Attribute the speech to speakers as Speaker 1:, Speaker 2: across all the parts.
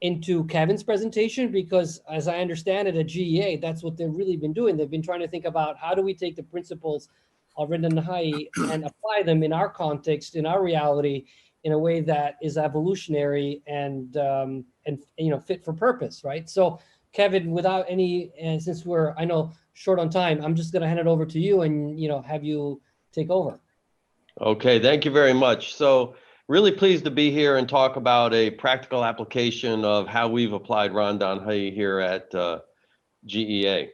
Speaker 1: into Kevin's presentation, because as I understand it at GEA, that's what they've really been doing. They've been trying to think about how do we take the principles of Random and apply them in our context, in our reality, in a way that is evolutionary and fit for purpose, right? So, Kevin, without any, since we're, I know, short on time, I'm just going to hand it over to you and have you take over.
Speaker 2: Okay, thank you very much. So, really pleased to be here and talk about a practical application of how we've applied Random here at GEA.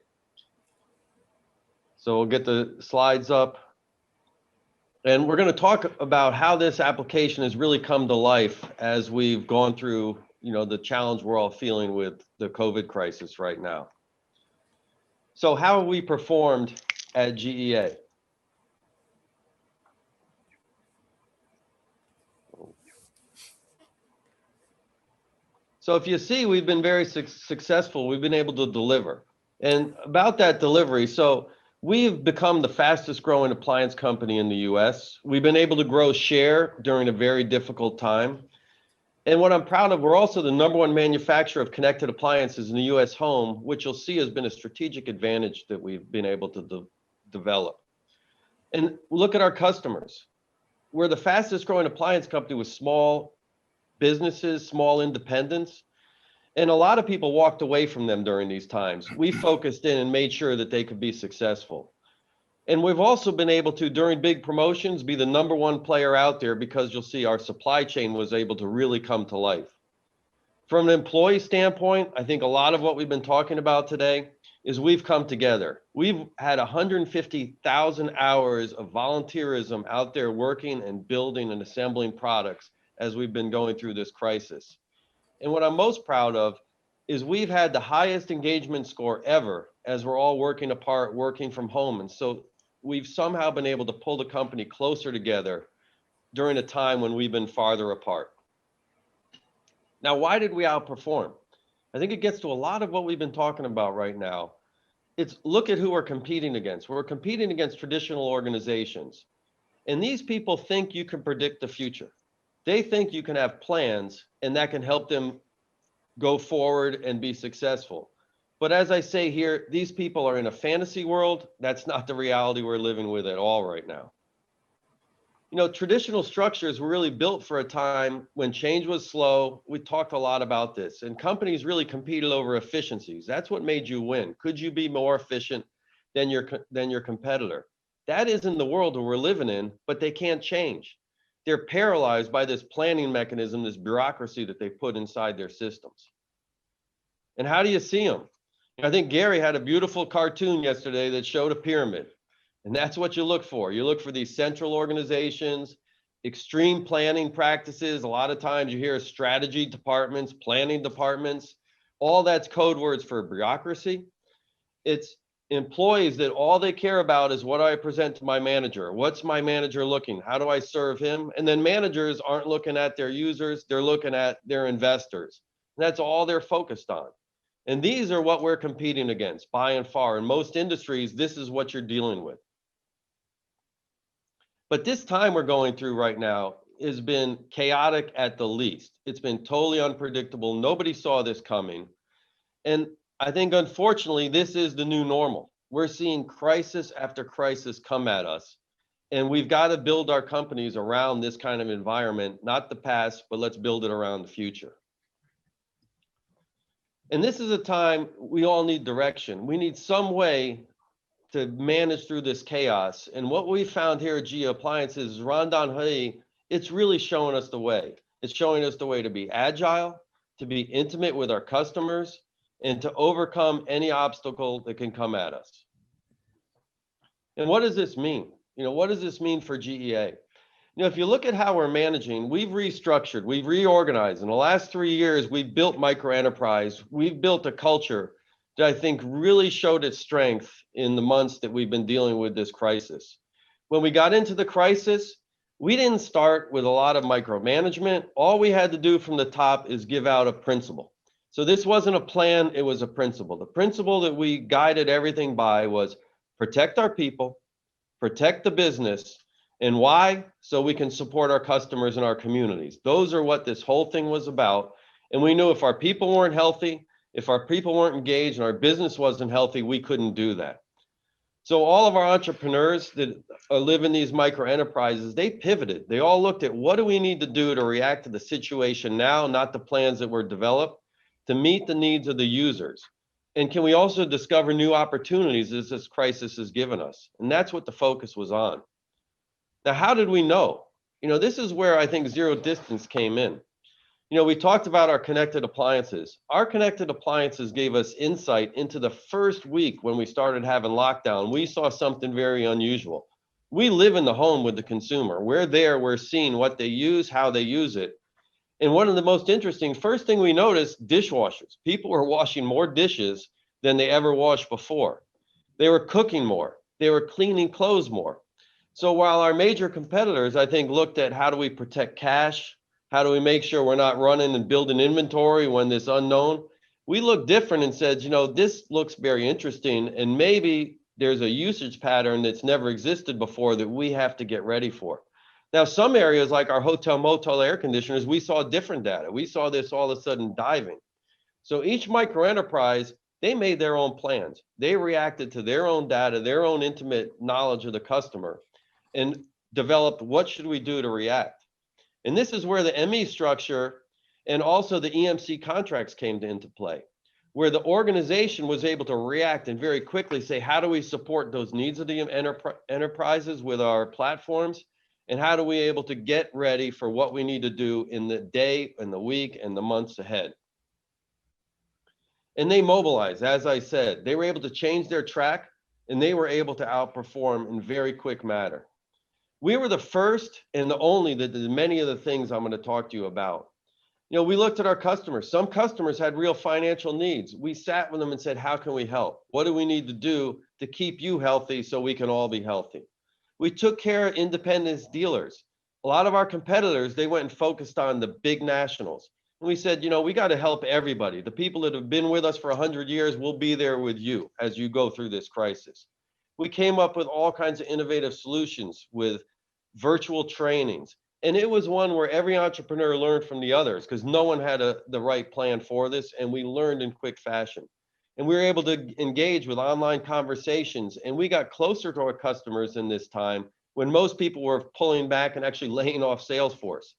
Speaker 2: So we'll get the slides up. And we're going to talk about how this application has really come to life as we've gone through, the challenge we're all feeling with the COVID crisis right now. So how have we performed at GEA? So if you see, we've been very successful. We've been able to deliver. And about that delivery, so we've become the fastest growing appliance company in the US. We've been able to grow share during a very difficult time. And what I'm proud of, we're also the #1 manufacturer of connected appliances in the US home, which you'll see has been a strategic advantage that we've been able to develop. And look at our customers. We're the fastest growing appliance company with small businesses, small independents. And a lot of people walked away from them during these times. We focused in and made sure that they could be successful. And we've also been able to, during big promotions, be the #1 player out there because you'll see our supply chain was able to really come to life. From an employee standpoint, I think a lot of what we've been talking about today is we've come together. We've had 150,000 hours of volunteerism out there working and building and assembling products as we've been going through this crisis. And what I'm most proud of is we've had the highest engagement score ever as we're all working apart, working from home. And so we've somehow been able to pull the company closer together during a time when we've been farther apart. Now, why did we outperform? I think it gets to a lot of what we've been talking about right now. It's look at who we're competing against. We're competing against traditional organizations. And these people think you can predict the future. They think you can have plans and that can help them go forward and be successful. But as I say here, these people are in a fantasy world. That's not the reality we're living with at all right now. Traditional structures were really built for a time when change was slow. We talked a lot about this, and companies really competed over efficiencies. That's what made you win. Could you be more efficient than your competitor? That isn't the world that we're living in, but they can't change. They're paralyzed by this planning mechanism, this bureaucracy that they put inside their systems. And how do you see them? I think Gary had a beautiful cartoon yesterday that showed a pyramid. And that's what you look for. You look for these central organizations, extreme planning practices. A lot of times you hear strategy departments, planning departments. All that's code words for bureaucracy. It's employees that all they care about is what do I present to my manager? What's my manager looking? How do I serve him? And then managers aren't looking at their users, they're looking at their investors. And that's all they're focused on. And these are what we're competing against by and far. In most industries, this is what you're dealing with. But this time we're going through right now has been chaotic at the least. It's been totally unpredictable. Nobody saw this coming. And I think, unfortunately, this is the new normal. We're seeing crisis after crisis come at us. And we've got to build our companies around this kind of environment, not the past, but let's build it around the future. And this is a time we all need direction. We need some way to manage through this chaos. And what we found here at GE Appliances is Random, it's really showing us the way. It's showing us the way to be agile, to be intimate with our customers, and to overcome any obstacle that can come at us. And what does this mean? What does this mean for GEA? If you look at how we're managing, we've restructured, we've reorganized. In the last 3 years, we've built micro enterprise. We've built a culture that I think really showed its strength in the months that we've been dealing with this crisis. When we got into the crisis, we didn't start with a lot of micromanagement. All we had to do from the top is give out a principle. So this wasn't a plan, it was a principle. The principle that we guided everything by was protect our people, protect the business. And why? So we can support our customers and our communities. Those are what this whole thing was about. And we knew if our people weren't healthy, if our people weren't engaged and our business wasn't healthy, we couldn't do that. So all of our entrepreneurs that live in these micro enterprises, they pivoted. They all looked at what do we need to do to react to the situation now, not the plans that were developed, to meet the needs of the users. And can we also discover new opportunities as this crisis has given us? And that's what the focus was on. Now, how did we know? This is where I think Zerodistance came in. We talked about our connected appliances. Our connected appliances gave us insight into the first week when we started having lockdown. We saw something very unusual. We live in the home with the consumer. We're there, we're seeing what they use, how they use it. And one of the most interesting, first thing we noticed, dishwashers. People were washing more dishes than they ever washed before. They were cooking more. They were cleaning clothes more. So while our major competitors, I think, looked at how do we protect cash, how do we make sure we're not running and building inventory when this unknown? We looked different and said, this looks very interesting, and maybe there's a usage pattern that's never existed before that we have to get ready for. Now, some areas like our hotel motel air conditioners, we saw different data. We saw this all of a sudden diving. So each micro enterprise, they made their own plans. They reacted to their own data, their own intimate knowledge of the customer, and developed what should we do to react. And this is where the ME structure and also the EMC contracts came into play, where the organization was able to react and very quickly say, how do we support those needs of the enterprises with our platforms? And how do we able to get ready for what we need to do in the day and the week and the months ahead? And they mobilized, as I said, they were able to change their track and they were able to outperform in very quick manner. We were the first and the only that did many of the things I'm going to talk to you about. We looked at our customers. Some customers had real financial needs. We sat with them and said, how can we help? What do we need to do to keep you healthy so we can all be healthy? We took care of independent dealers. A lot of our competitors, they went and focused on the big nationals. And we said, we got to help everybody. The people that have been with us for 100 years will be there with you as you go through this crisis. We came up with all kinds of innovative solutions with virtual trainings. And it was one where every entrepreneur learned from the others because no one had the right plan for this. And we learned in quick fashion. And we were able to engage with online conversations. And we got closer to our customers in this time when most people were pulling back and actually laying off sales force.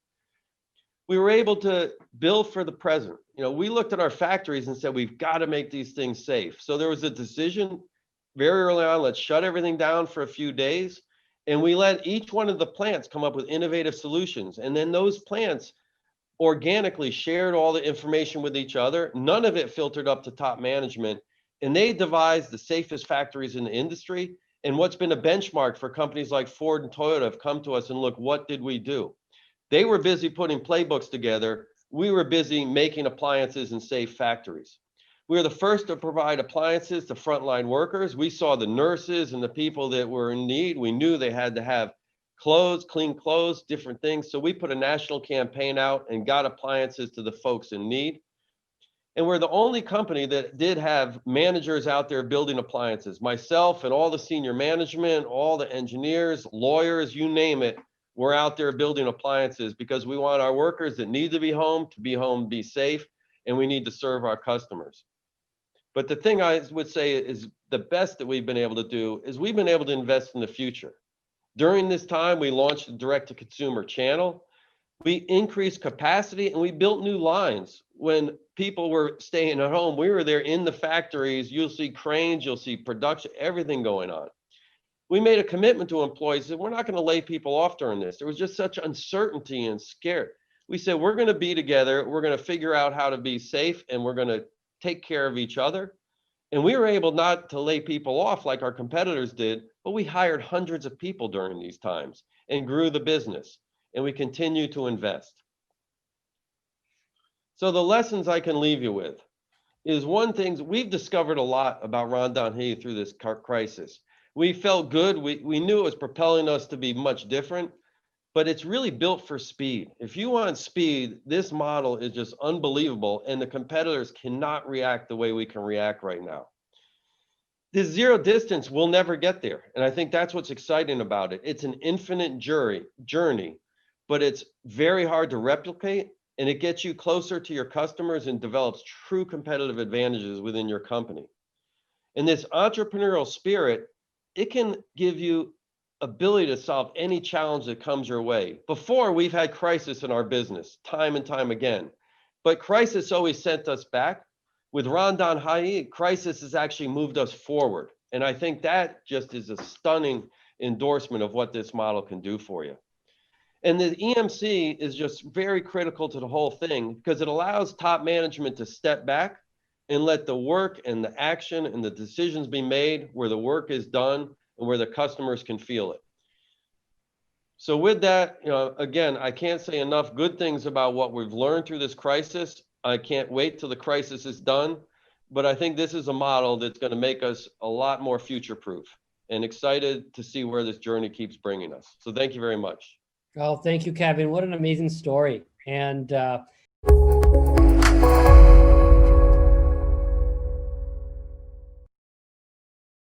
Speaker 2: We were able to build for the present. We looked at our factories and said, we've got to make these things safe. So there was a decision very early on, let's shut everything down for a few days. And we let each one of the plants come up with innovative solutions. And then those plants organically shared all the information with each other. None of it filtered up to top management. And they devised the safest factories in the industry. And what's been a benchmark for companies like Ford and Toyota have come to us and look, what did we do? They were busy putting playbooks together. We were busy making appliances in safe factories. We were the first to provide appliances to frontline workers. We saw the nurses and the people that were in need. We knew they had to have clothes, clean clothes, different things. So we put a national campaign out and got appliances to the folks in need. And we're the only company that did have managers out there building appliances. Myself and all the senior management, all the engineers, lawyers, you name it, we're out there building appliances because we want our workers that need to be home, be safe, and we need to serve our customers. But the thing I would say is the best that we've been able to do is we've been able to invest in the future. During this time, we launched a direct-to-consumer channel. We increased capacity and we built new lines. When people were staying at home, we were there in the factories. You'll see cranes, you'll see production, everything going on. We made a commitment to employees that we're not going to lay people off during this. There was just such uncertainty and scare. We said, we're going to be together. We're going to figure out how to be safe and we're going to take care of each other. And we were able not to lay people off like our competitors did, but we hired hundreds of people during these times and grew the business. And we continue to invest. So the lessons I can leave you with is one thing, we've discovered a lot about Roundtable through this crisis. We felt good. We knew it was propelling us to be much different, but it's really built for speed. If you want speed, this model is just unbelievable, and the competitors cannot react the way we can react right now. This zero distance, we'll never get there, and I think that's what's exciting about it. It's an infinite journey, but it's very hard to replicate, and it gets you closer to your customers and develops true competitive advantages within your company. And this entrepreneurial spirit, it can give you ability to solve any challenge that comes your way. Before, we've had crisis in our business time and time again, but crisis always sent us back. With Rondon Hai, crisis has actually moved us forward. And I think that just is a stunning endorsement of what this model can do for you. And the EMC is just very critical to the whole thing because it allows top management to step back and let the work and the action and the decisions be made where the work is done and where the customers can feel it. So with that, again, I can't say enough good things about what we've learned through this crisis. I can't wait till the crisis is done, but I think this is a model that's going to make us a lot more future-proof and excited to see where this journey keeps bringing us. So thank you very much.
Speaker 1: Oh, thank you, Kevin. What an amazing story. And